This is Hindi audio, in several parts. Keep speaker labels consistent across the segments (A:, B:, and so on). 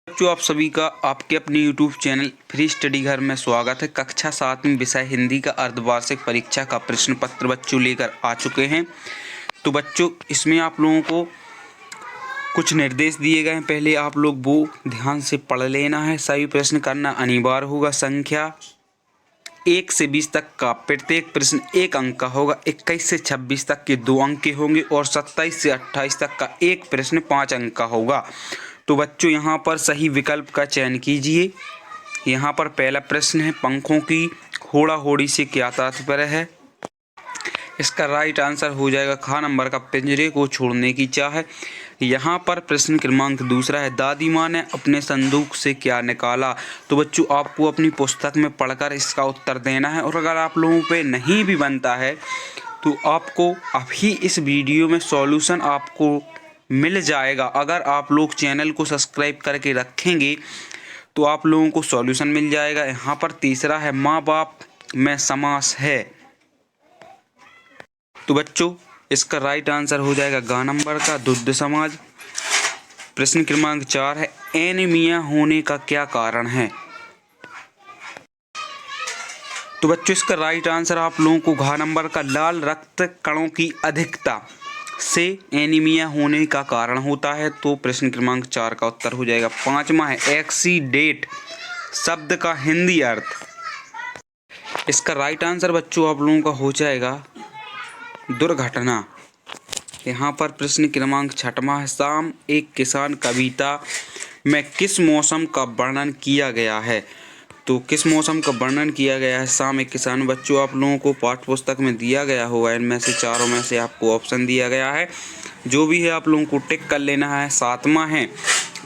A: बच्चों, आप सभी का आपके अपने YouTube चैनल फ्री स्टडी घर में स्वागत है। कक्षा 7 विषय हिंदी का अर्धवार्षिक परीक्षा का प्रश्न पत्र बच्चों लेकर आ चुके हैं। तो बच्चों, इसमें आप लोगों को कुछ निर्देश दिए गए हैं। पहले आप लोग वो ध्यान से पढ़ लेना है। सभी प्रश्न करना अनिवार्य होगा। संख्या 1 से 20 तक का प्रत्येक प्रश्न 1 अंक का होगा। 21 से 26 तक के 2 अंक के होंगे और 27 से 28 तक का एक प्रश्न 5 अंक का होगा। तो बच्चों, यहाँ पर सही विकल्प का चयन कीजिए। यहाँ पर पहला प्रश्न है, पंखों की होड़ा होड़ी से क्या तात्पर्य है। इसका राइट आंसर हो जाएगा ख नंबर का, पिंजरे को छोड़ने की चाह। यहाँ पर प्रश्न क्रमांक दूसरा है, दादी माँ ने अपने संदूक से क्या निकाला। तो बच्चों, आपको अपनी पुस्तक में पढ़कर इसका उत्तर देना है। और अगर आप लोगों पे नहीं भी बनता है तो आपको अभी इस वीडियो में सॉल्यूशन आपको मिल जाएगा। अगर आप लोग चैनल को सब्सक्राइब करके रखेंगे तो आप लोगों को सॉल्यूशन मिल जाएगा। यहाँ पर तीसरा है, माँ बाप में समास है। तो बच्चों, इसका राइट आंसर हो जाएगा ग नंबर का, दुग्ध समाज। प्रश्न क्रमांक 4 है, एनीमिया होने का क्या कारण है। तो बच्चों, इसका राइट आंसर आप लोगों को घ नंबर का, लाल रक्त कणों की अधिकता से एनीमिया होने का कारण होता है। तो प्रश्न क्रमांक 4 का उत्तर हो जाएगा। 5वां है, एक्सीडेंट शब्द का हिंदी अर्थ। इसका राइट आंसर बच्चों आप लोगों का हो जाएगा दुर्घटना। यहाँ पर प्रश्न क्रमांक 6वां है, शाम एक किसान कविता में किस मौसम का वर्णन किया गया है। तो किस मौसम का वर्णन किया गया है शाम एक किसान। बच्चों, आप लोगों को पाठ्य पुस्तक में दिया गया होगा, इनमें से चारों में से आपको ऑप्शन दिया गया है। जो भी है आप लोगों को टिक कर लेना है। 7वां है,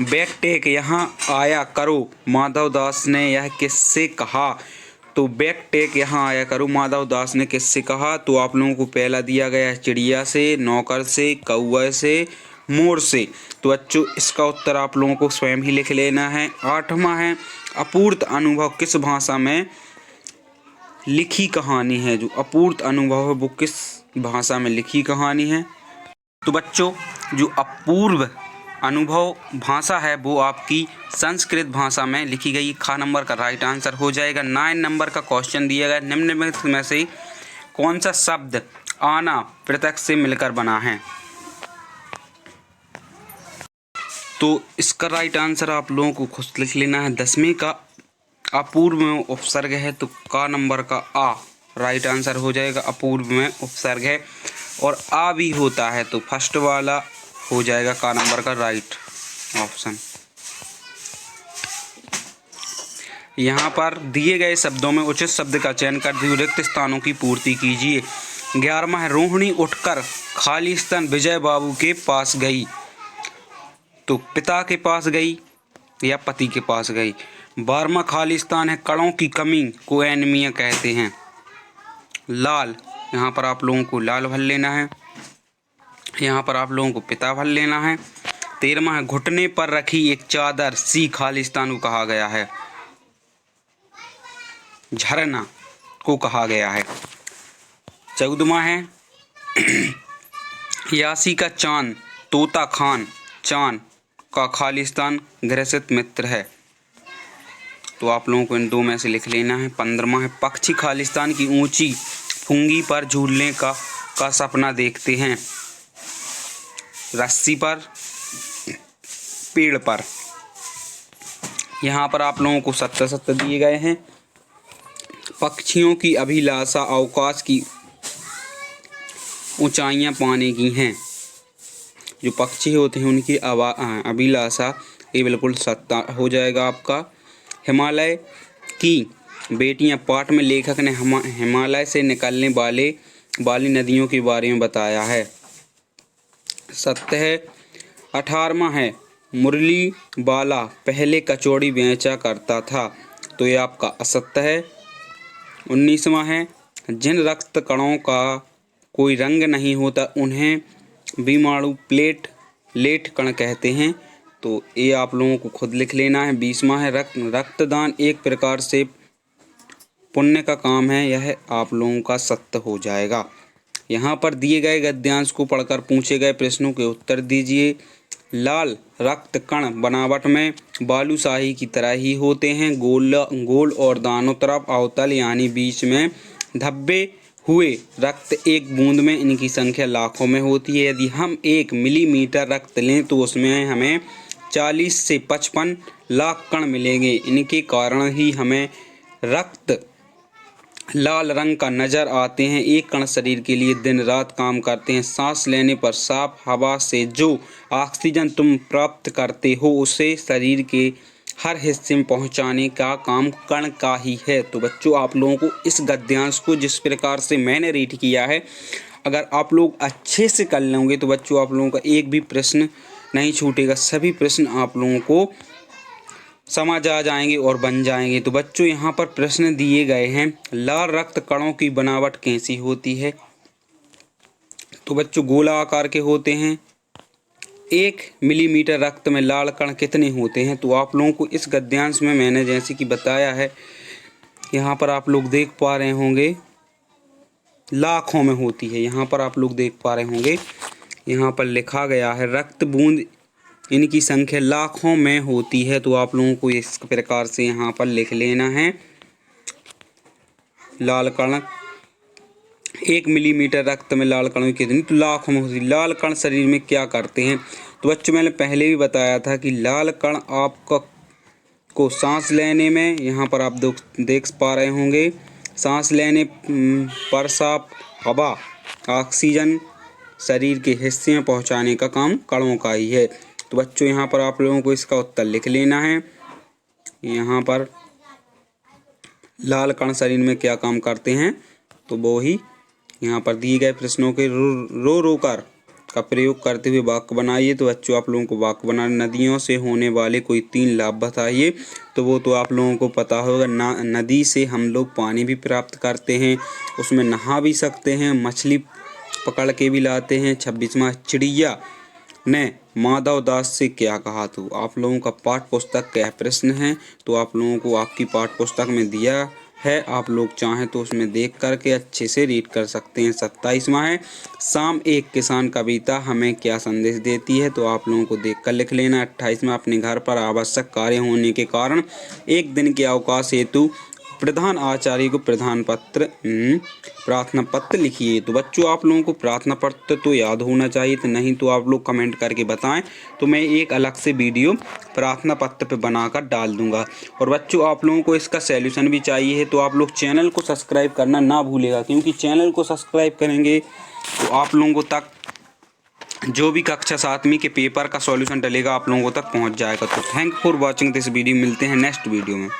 A: बैक टेक यहाँ आया करो माधव दास ने यह किससे कहा। तो बैक टेक यहाँ आया करो माधव दास ने किससे कहा। तो आप लोगों को पहला दिया गया है चिड़िया से, नौकर से, कौवे से, मोर से। तो बच्चों, इसका उत्तर आप लोगों को स्वयं ही लिख लेना है। 8वां है, अपूर्त अनुभव किस भाषा में लिखी कहानी है। जो अपूर्त अनुभव है वो किस भाषा में लिखी कहानी है। तो बच्चों, जो अपूर्व अनुभव भाषा है वो आपकी संस्कृत भाषा में लिखी गई। ख नंबर का राइट आंसर हो जाएगा। 9 नंबर का क्वेश्चन दिया गया, निम्नलिखित में से कौन सा शब्द आना प्रत्यक्ष से मिलकर बना है। तो इसका राइट आंसर आप लोगों को खुद लिख लेना है। 10वें का अपूर्व में उपसर्ग है, तो क नंबर का आ राइट आंसर हो जाएगा। अपूर्व में उपसर्ग है और आ भी होता है, तो फर्स्ट वाला हो जाएगा क नंबर का राइट ऑप्शन। यहाँ पर दिए गए शब्दों में उचित शब्द का चयन कर रिक्त स्थानों की पूर्ति कीजिए। 11वां है, रोहिणी उठकर खालिस्तान विजय बाबू के पास गई। तो पिता के पास गई या पति के पास गई। 12वां खालिस्तान है, कणों की कमी को एनीमिया कहते हैं। लाल, यहाँ पर आप लोगों को लाल भर लेना है। यहाँ पर आप लोगों को पिता भर लेना है। 13वां है, घुटने पर रखी एक चादर सी खालिस्तान को कहा गया है। झरना को कहा गया है। 14वां है, यासी का चांद तोता खान चांद का खालिस्तान घृषित मित्र है। तो आप लोगों को इन दो में से लिख लेना है। 15वां है, पक्षी खालिस्तान की ऊंची फुंगी पर झूलने का सपना देखते हैं। रस्सी पर, पेड़ पर। यहाँ पर आप लोगों को 70 दिए गए हैं। पक्षियों की अभिलाषा अवकाश की ऊंचाइयां पाने की हैं। जो पक्षी होते हैं उनकी अभिलाषा, ये बिल्कुल सत्ता हो जाएगा आपका। हिमालय की बेटियां पाठ में लेखक ने हिमालय से निकलने वाली नदियों के बारे में बताया है। सत्य है। 18वां है, मुरली वाला पहले कचौड़ी बेचा करता था। तो ये आपका असत्य है। 19वां है, जिन रक्त कणों का कोई रंग नहीं होता उन्हें बीमाणु प्लेट कण कहते हैं। तो ये आप लोगों को खुद लिख लेना है। 20वां है, रक्तदान एक प्रकार से पुण्य का काम है। यह आप लोगों का सत्य हो जाएगा। यहाँ पर दिए गए गद्यांश को पढ़कर पूछे गए प्रश्नों के उत्तर दीजिए। लाल रक्त कण बनावट में बालूशाही की तरह ही होते हैं, गोल और दानों तरफ अवतल यानी बीच में धब्बे हुए। रक्त एक बूंद में इनकी संख्या लाखों में होती है। यदि हम 1 मिलीमीटर रक्त लें तो उसमें हमें 40 से 55 लाख कण मिलेंगे। इनके कारण ही हमें रक्त लाल रंग का नजर आते हैं। एक कण शरीर के लिए दिन रात काम करते हैं। सांस लेने पर साफ हवा से जो ऑक्सीजन तुम प्राप्त करते हो उसे शरीर के हर हिस्से में पहुंचाने का काम कण का ही है। तो बच्चों, आप लोगों को इस गद्यांश को जिस प्रकार से मैंने रीड किया है, अगर आप लोग अच्छे से कर लेंगे तो बच्चों आप लोगों का एक भी प्रश्न नहीं छूटेगा। सभी प्रश्न आप लोगों को समझ आ जाएंगे और बन जाएंगे। तो बच्चों, यहाँ पर प्रश्न दिए गए हैं, लाल रक्त कणों की बनावट कैसी होती है? तो बच्चों, गोला आकार के होते हैं। 1 मिलीमीटर रक्त में लाल कण कितने होते हैं? तो आप लोगों को इस गद्यांश में मैंने जैसे कि बताया है, यहाँ पर आप लोग देख पा रहे होंगे लाखों में होती है। यहाँ पर आप लोग देख पा रहे होंगे, यहाँ पर लिखा गया है रक्त बूंद इनकी संख्या लाखों में होती है। तो आप लोगों को इस प्रकार से यहाँ पर लिख लेना है, लाल कण 1 मिलीमीटर रक्त में लाल कणों की कितनी? तो लाखों में होती है। लाल कण शरीर में क्या करते हैं? तो बच्चों, मैंने पहले भी बताया था कि लाल कण आपका को सांस लेने में, यहाँ पर आप देख पा रहे होंगे, सांस लेने पर साफ हवा ऑक्सीजन शरीर के हिस्से में पहुँचाने का काम कणों का ही है। तो बच्चों, यहाँ पर आप लोगों को इसका उत्तर लिख लेना है। यहाँ पर लाल कण शरीर में क्या काम करते हैं, तो वो ही यहाँ पर दिए गए प्रश्नों के रो कर का प्रयोग करते हुए वाक्य बनाइए। तो बच्चों, आप लोगों को वाक्य बनाना, नदियों से होने वाले कोई 3 लाभ बताइए। तो वो तो आप लोगों को पता होगा, नदी से हम लोग पानी भी प्राप्त करते हैं, उसमें नहा भी सकते हैं, मछली पकड़ के भी लाते हैं। 26वां, चिड़िया ने माधव दास से क्या कहा? तो आप लोगों का पाठ्य पुस्तक का प्रश्न है, तो आप लोगों को आपकी पाठ्य पुस्तक में दिया है, आप लोग चाहें तो उसमें देख करके अच्छे से रीड कर सकते हैं। 27वां है, शाम एक किसान कविता हमें क्या संदेश देती है? तो आप लोगों को देख कर लिख लेना। 28वां, अपने घर पर आवश्यक कार्य होने के कारण एक दिन के अवकाश हेतु प्रधान आचार्य को प्रार्थना पत्र लिखिए। तो बच्चों, आप लोगों को प्रार्थना पत्र तो याद होना चाहिए, तो नहीं तो आप लोग कमेंट करके बताएं, तो मैं एक अलग से वीडियो प्रार्थना पत्र पे बनाकर डाल दूंगा। और बच्चों, आप लोगों को इसका सॉल्यूशन भी चाहिए है, तो आप लोग चैनल को सब्सक्राइब करना ना भूलेगा, क्योंकि चैनल को सब्सक्राइब करेंगे तो आप लोगों तक जो भी कक्षा 7वीं के पेपर का सॉल्यूशन डलेगा आप लोगों तक पहुँच जाएगा। तो thank for watching this video. मिलते हैं नेक्स्ट वीडियो में।